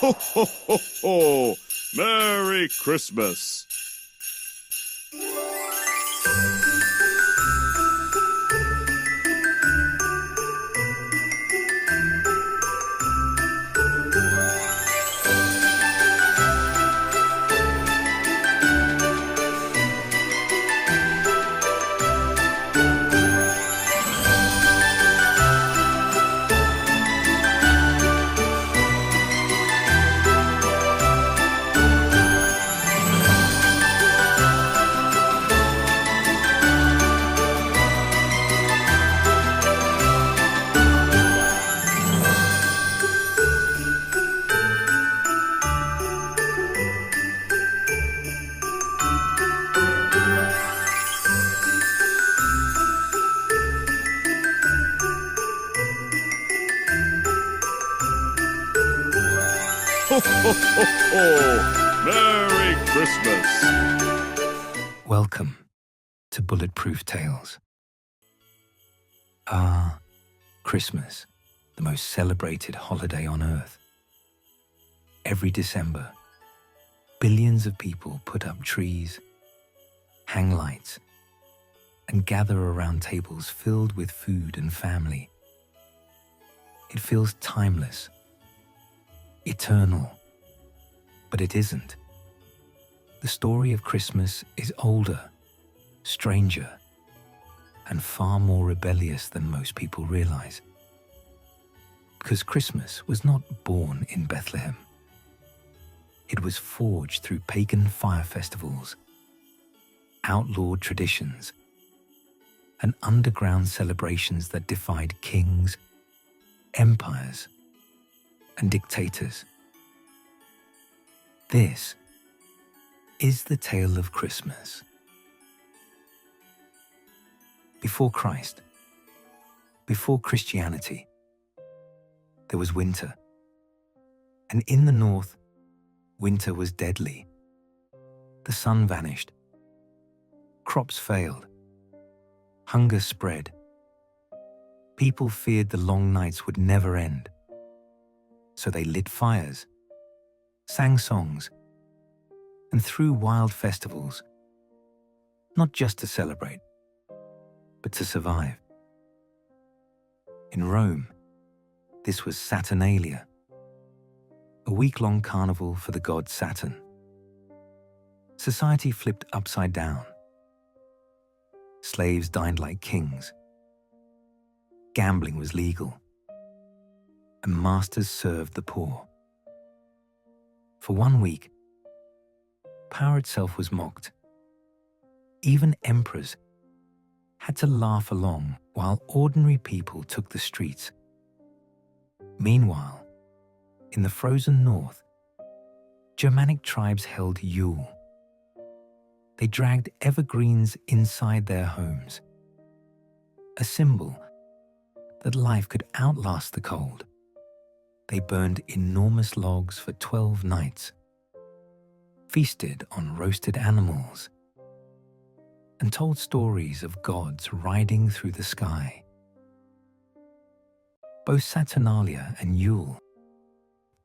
Ho, ho, ho, ho! Merry Christmas! Ho, ho, ho, ho! Merry Christmas! Welcome to BulletProof Tales. Christmas, the most celebrated holiday on Earth. Every December, billions of people put up trees, hang lights, and gather around tables filled with food and family. It feels timeless, eternal, but it isn't. The story of Christmas is older, stranger, and far more rebellious than most people realize. Because Christmas was not born in Bethlehem. It was forged through pagan fire festivals, outlawed traditions, and underground celebrations that defied kings, empires, and dictators. This is the tale of Christmas. Before Christ, before Christianity, there was winter. And in the north, winter was deadly. The sun vanished. Crops failed. Hunger spread. People feared the long nights would never end. So they lit fires, sang songs, and threw wild festivals, not just to celebrate, but to survive. In Rome, this was Saturnalia, a week-long carnival for the god Saturn. Society flipped upside down. Slaves dined like kings. Gambling was legal. And masters served the poor. For 1 week, power itself was mocked. Even emperors had to laugh along while ordinary people took the streets. Meanwhile, in the frozen north, Germanic tribes held Yule. They dragged evergreens inside their homes, a symbol that life could outlast the cold. They burned enormous logs for 12 nights, feasted on roasted animals, and told stories of gods riding through the sky. Both Saturnalia and Yule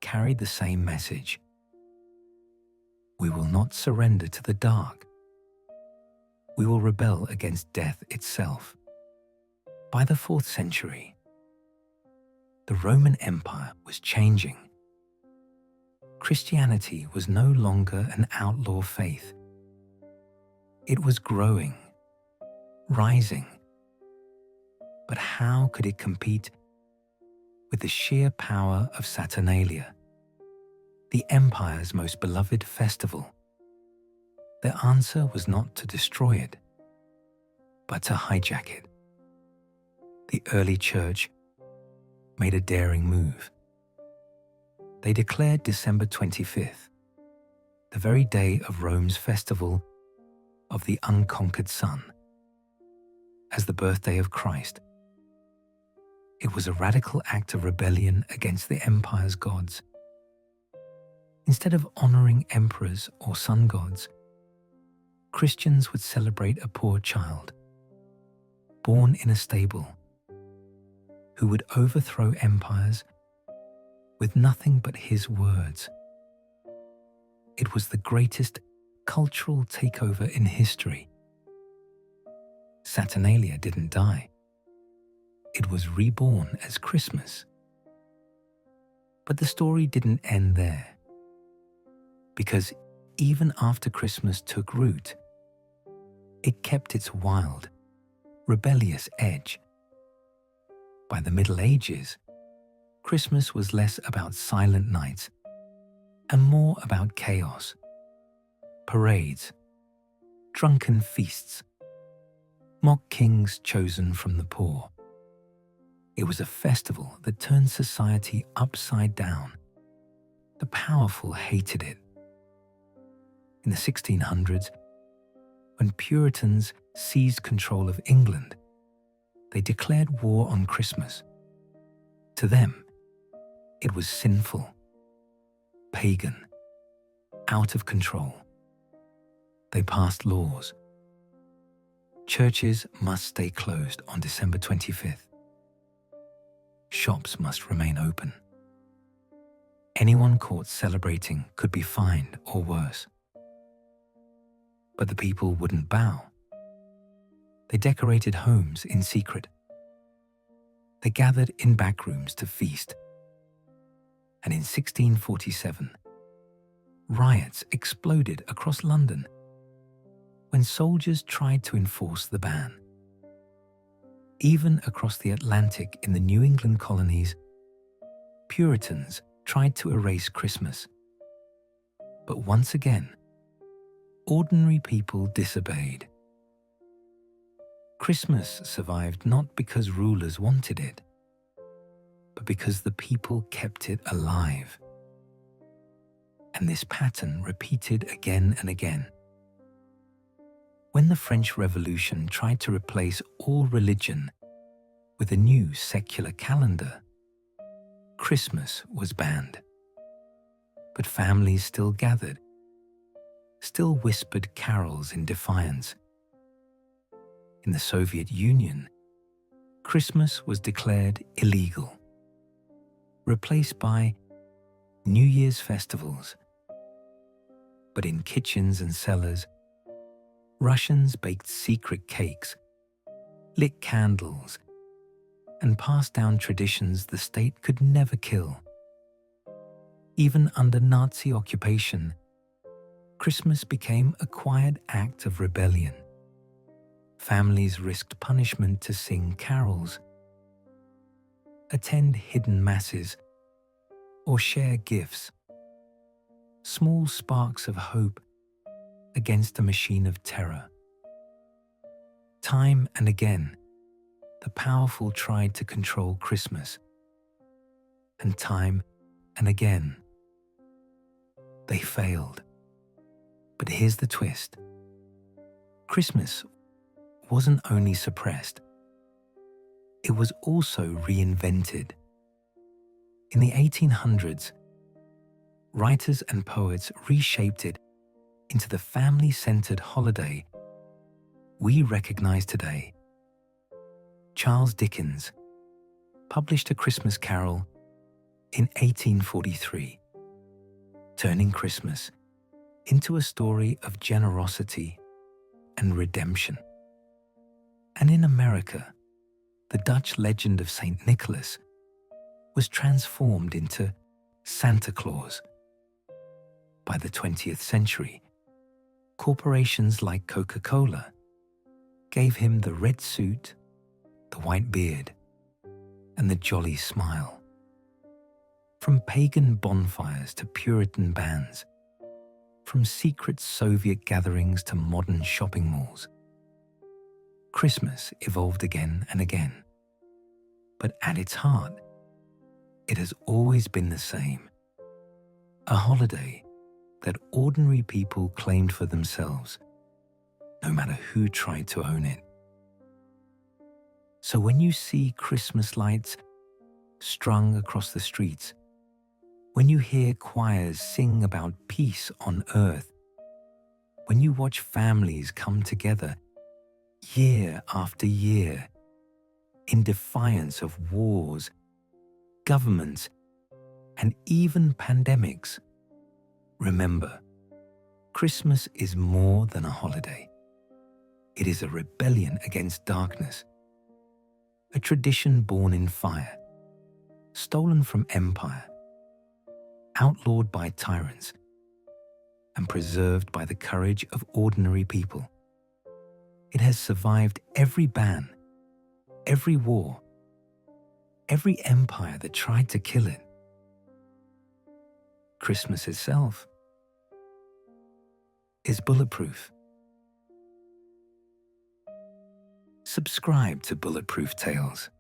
carried the same message. We will not surrender to the dark. We will rebel against death itself. By the 4th century, the Roman Empire was changing. Christianity was no longer an outlaw faith. It was growing, rising. But how could it compete with the sheer power of Saturnalia, the empire's most beloved festival? The answer was not to destroy it, but to hijack it. The early church made a daring move. They declared December 25th, the very day of Rome's festival of the unconquered sun, as the birthday of Christ. It was a radical act of rebellion against the empire's gods. Instead of honoring emperors or sun gods, Christians would celebrate a poor child, born in a stable, who would overthrow empires with nothing but his words. It was the greatest cultural takeover in history. Saturnalia didn't die. It was reborn as Christmas. But the story didn't end there, because even after Christmas took root, it kept its wild, rebellious edge. By the Middle Ages, Christmas was less about silent nights and more about chaos, parades, drunken feasts, mock kings chosen from the poor. It was a festival that turned society upside down. The powerful hated it. In the 1600s, when Puritans seized control of England, they declared war on Christmas. To them, it was sinful, pagan, out of control. They passed laws. Churches must stay closed on December 25th. Shops must remain open. Anyone caught celebrating could be fined or worse. But the people wouldn't bow. They decorated homes in secret. They gathered in back rooms to feast. And in 1647, riots exploded across London when soldiers tried to enforce the ban. Even across the Atlantic in the New England colonies, Puritans tried to erase Christmas. But once again, ordinary people disobeyed. Christmas survived not because rulers wanted it, but because the people kept it alive. And this pattern repeated again and again. When the French Revolution tried to replace all religion with a new secular calendar, Christmas was banned. But families still gathered, still whispered carols in defiance. In the Soviet Union, Christmas was declared illegal, replaced by New Year's festivals. But in kitchens and cellars, Russians baked secret cakes, lit candles, and passed down traditions the state could never kill. Even under Nazi occupation, Christmas became a quiet act of rebellion. Families risked punishment to sing carols, attend hidden masses, or share gifts. Small sparks of hope against a machine of terror. Time and again, the powerful tried to control Christmas. And time and again, they failed. But here's the twist. Christmas wasn't only suppressed, it was also reinvented. In the 1800s, writers and poets reshaped it into the family-centered holiday we recognize today. Charles Dickens published A Christmas Carol in 1843, turning Christmas into a story of generosity and redemption. And in America, the Dutch legend of Saint Nicholas was transformed into Santa Claus. By the 20th century, corporations like Coca-Cola gave him the red suit, the white beard, and the jolly smile. From pagan bonfires to Puritan bands, from secret Soviet gatherings to modern shopping malls, Christmas evolved again and again. But at its heart, it has always been the same. A holiday that ordinary people claimed for themselves, no matter who tried to own it. So when you see Christmas lights strung across the streets, when you hear choirs sing about peace on earth, when you watch families come together year after year in defiance of wars, governments, and even pandemics. Remember, Christmas is more than a holiday. It is a rebellion against darkness, a tradition born in fire, stolen from empire, outlawed by tyrants, and preserved by the courage of ordinary people. It has survived every ban, every war, every empire that tried to kill it. Christmas itself is bulletproof. Subscribe to Bulletproof Tales.